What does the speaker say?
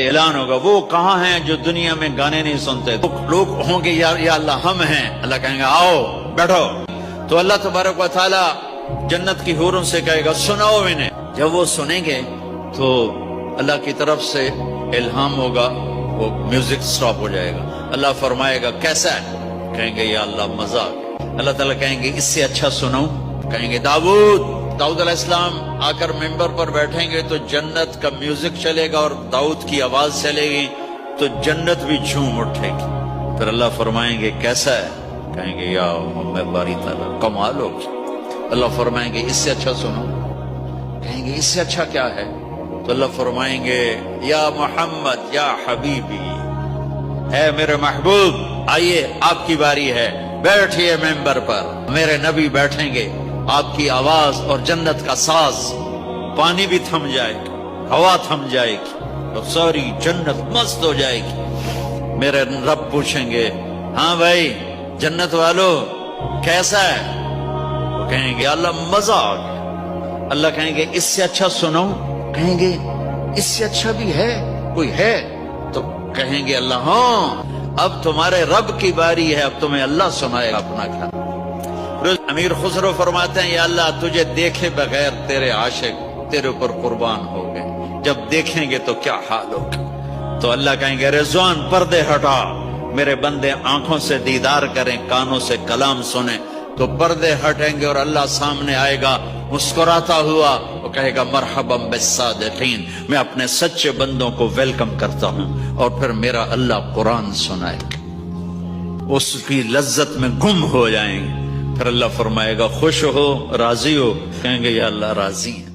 اعلان ہوگا وہ کہاں ہیں جو دنیا میں گانے نہیں سنتے؟ لوگ ہوں گے یا اللہ ہم ہیں، اللہ کہیں گے آؤ بیٹھو، تو اللہ تبارک و تعالی جنت کی حوروں سے کہے گا سناؤ انہیں۔ جب وہ سنیں گے تو اللہ کی طرف سے الہام ہوگا، وہ میوزک سٹاپ ہو جائے گا، اللہ فرمائے گا کیسا ہے؟ کہیں گے یا اللہ مزاق۔ اللہ تعالیٰ کہیں گے اس سے اچھا سناؤں؟ کہیں گے داؤد علیہ السلام آ کر ممبر پر بیٹھیں گے تو جنت کا میوزک چلے گا اور داؤد کی آواز چلے گی تو جنت بھی جھوم اٹھے گی۔ پھر اللہ فرمائیں گے کیسا ہے؟ کہیں گے یا میں باری تعالیٰ کمال ہوگی۔ اللہ فرمائیں گے اس سے اچھا سنو، کہیں گے اس سے اچھا کیا ہے؟ تو اللہ فرمائیں گے یا محمد یا حبیبی، اے میرے محبوب آئیے آپ کی باری ہے، بیٹھئے ممبر پر، میرے نبی بیٹھیں گے، آپ کی آواز اور جنت کا ساز، پانی بھی تھم جائے گا، ہوا تھم جائے گی اور ساری جنت مست ہو جائے گی۔ میرے رب پوچھیں گے ہاں بھائی جنت والو کیسا ہے؟ وہ کہیں گے اللہ مزہ آ گیا۔ اللہ کہیں گے اس سے اچھا سناؤں؟ کہیں گے اس سے اچھا بھی ہے کوئی ہے؟ تو کہیں گے اللہ ہاں اب تمہارے رب کی باری ہے، اب تمہیں اللہ سنائے اپنا کھانا۔ امیر خسرو فرماتے ہیں یا اللہ تجھے دیکھے بغیر تیرے عاشق تیرے اوپر قربان ہو گئے، جب دیکھیں گے تو کیا حال ہوگا؟ تو اللہ کہیں گے رضوان پردے ہٹا، میرے بندے آنکھوں سے دیدار کریں، کانوں سے کلام سنیں، تو پردے ہٹیں گے اور اللہ سامنے آئے گا مسکراتا ہوا، وہ کہے گا مرحبا بالصادقین، میں اپنے سچے بندوں کو ویلکم کرتا ہوں، اور پھر میرا اللہ قرآن سنائے گا، اس کی لذت میں گم ہو جائیں گے۔ پھر اللہ فرمائے گا خوش ہو راضی ہو؟ کہیں گے یا اللہ راضی ہیں۔